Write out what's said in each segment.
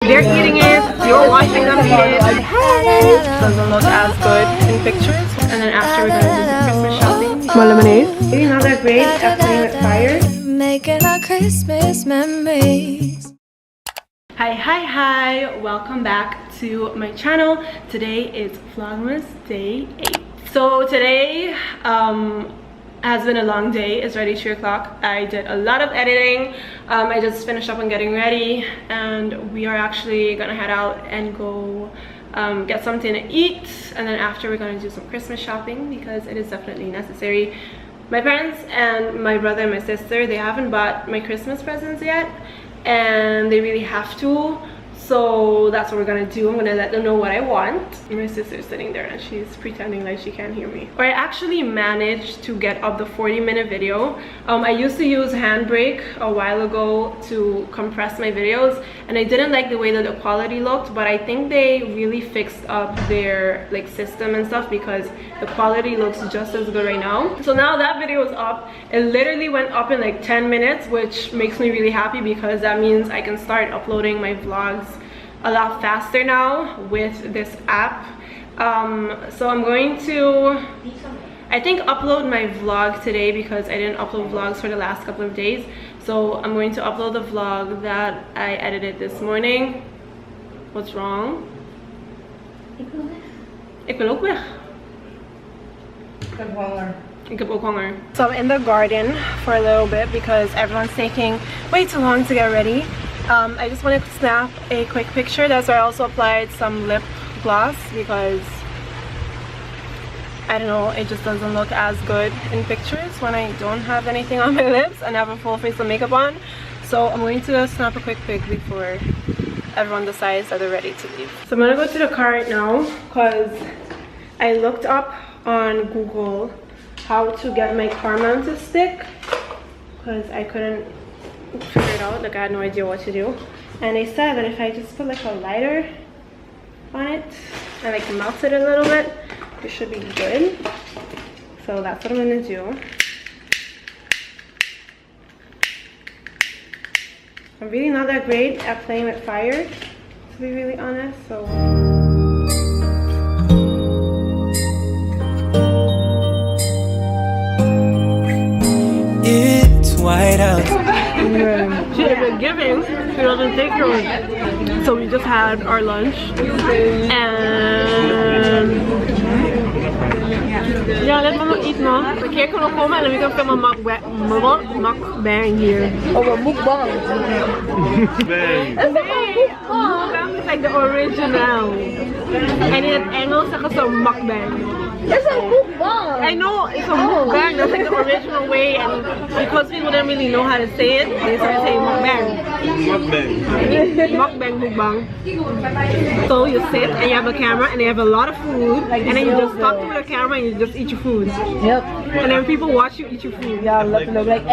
They're eating it, you're watching them eat it. Doesn't look as good in pictures. And then after we're gonna do some Christmas shopping. More lemonade. Maybe not that great at playing with fire. Making our Christmas memories. Hi, welcome back to my channel. Today is Vlogmas day 8. So today has been a long day. It's already 3 o'clock. I did a lot of editing. I just finished up on getting ready, and we are actually gonna head out and go get something to eat, and then after we're gonna do some Christmas shopping because it is definitely necessary. My parents and my brother and my sister, they haven't bought my Christmas presents yet, and they really have to, so that's what we're gonna do. I'm gonna let them know what I want. My sister's sitting there and she's pretending like she can't hear me. Or I actually managed to get up the 40-minute video. I used to use Handbrake a while ago to compress my videos, and I didn't like the way that the quality looked, but I think they really fixed up their like system and stuff because the quality looks just as good right now. So now that video is up. It literally went up in like 10 minutes, which makes me really happy because that means I can start uploading my vlogs a lot faster now with this app. So I'm going to, I think, upload my vlog today because I didn't upload vlogs for the last couple of days. So I'm going to upload the vlog that I edited this morning. What's wrong? Ik wil ook weg. So I'm in the garden for a little bit because everyone's taking way too long to get ready. I just wanted to snap a quick picture. That's why I also applied some lip gloss because I don't know, it just doesn't look as good in pictures when I don't have anything on my lips and have a full face of makeup on. So I'm going to snap a quick pic before everyone decides that they're ready to leave. So I'm gonna go to the car right now because I looked up on Google how to get my car mount to stick because I couldn't figure it out. Like, I had no idea what to do, and they said that if I just put like a lighter on it and like melt it a little bit, it should be good. So that's what I'm gonna do. I'm really not that great at playing with fire, to be really honest, so white out. She has been giving, she doesn't take yours. So we just had our lunch, and yeah, let mama eat now. The cake will come and we can film a mukbang here. Oh, a mukbang. Mukbang is like the original. And in English, it's a mukbang. It's a mukbang. I know, it's a mukbang. That's like the original way, and because people didn't really know how to say it, they started saying mukbang. Mukbang, mukbang. So you sit and you have a camera and you have a lot of food, and then you just talk to the camera and you just eat your food. Yep. And then people watch you eat your food. Yeah, like a lot of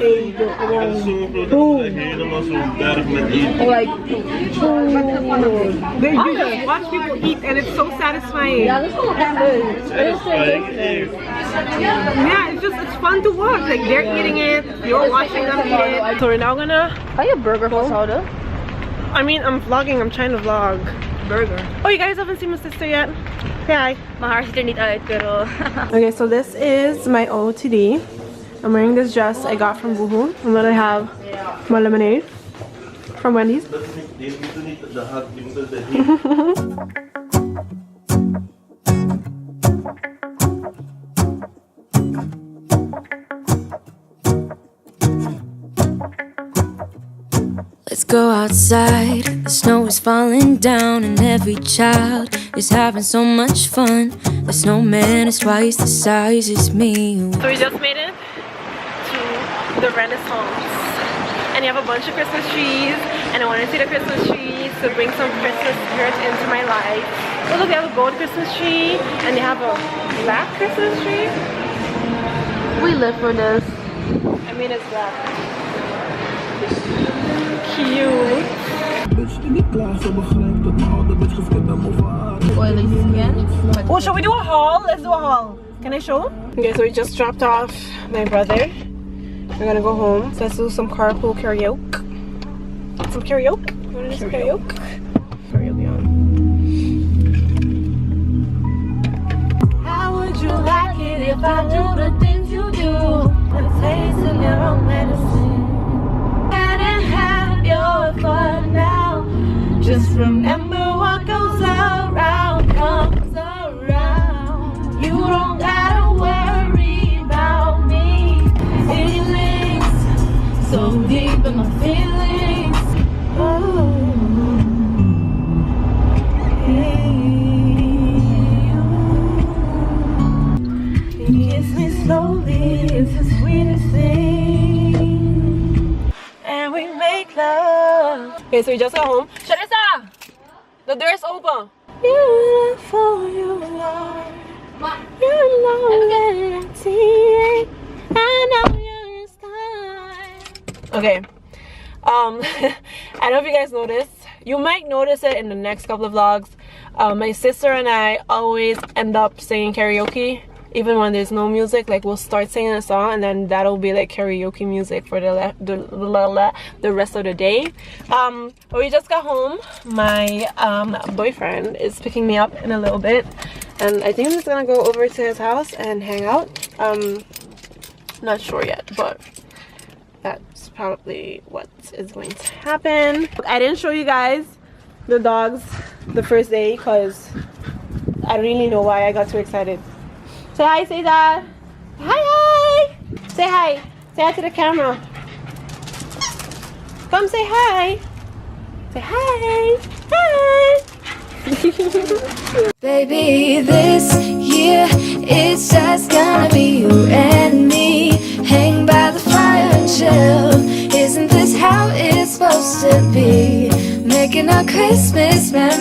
food. Like You just watch people eat and it's so satisfying. yeah, this one is good. Yeah, it's fun to watch. Like, they're eating it, you're watching them eat it. So we're now gonna... Are you a burger soda? I mean, I'm vlogging, I'm trying to vlog. Burger. Oh, you guys haven't seen my sister yet? Hi. Okay, so this is my OOTD. I'm wearing this dress I got from Boohoo. And then I have my lemonade from Wendys. Let's go outside. The snow is falling down and every child is having so much fun. The snowman is twice the size as me. So we just made it to the Renaissance. And you have a bunch of Christmas trees. And I want to see the Christmas trees to bring some Christmas spirit into my life. Oh look, they have a gold Christmas tree. And they have a black Christmas tree. We live for this. I mean, it's black. Cute. Oily skin. Oh, shall we do a haul? Let's do a haul. Can I show? Okay, so we just dropped off my brother. We're gonna go home. So let's do some carpool karaoke. Some karaoke. What is karaoke? Karaoke on. How would you like it if I do the things you do? And taste of your own medicine. And have your fun now. Just remember what goes around comes around. You don't gotta worry about me. Feelings so deep in my feelings. Oh, you kiss me slowly, it's the sweetest thing. And we make love. Okay, so we just got home. Sharissa! The door's open. Beautiful you are. You know that I see it. I know you're a star. Okay. I don't know if you guys noticed. You might notice it in the next couple of vlogs. My sister and I always end up singing karaoke. Even when there's no music, like we'll start singing a song and then that'll be like karaoke music for the rest of the day. We just got home. My boyfriend is picking me up in a little bit, and I think I'm just gonna go over to his house and hang out. Not sure yet, but that's probably what is going to happen. I didn't show you guys the dogs the first day because I don't really know why I got too excited. Say hi, Cesar. Hi, hi. Say hi. Say hi to the camera. Come say hi. Say hi. Hi. Baby, this year it's just gonna be you and me. Hang by the fire and chill. Isn't this how it's supposed to be? Making our Christmas memories.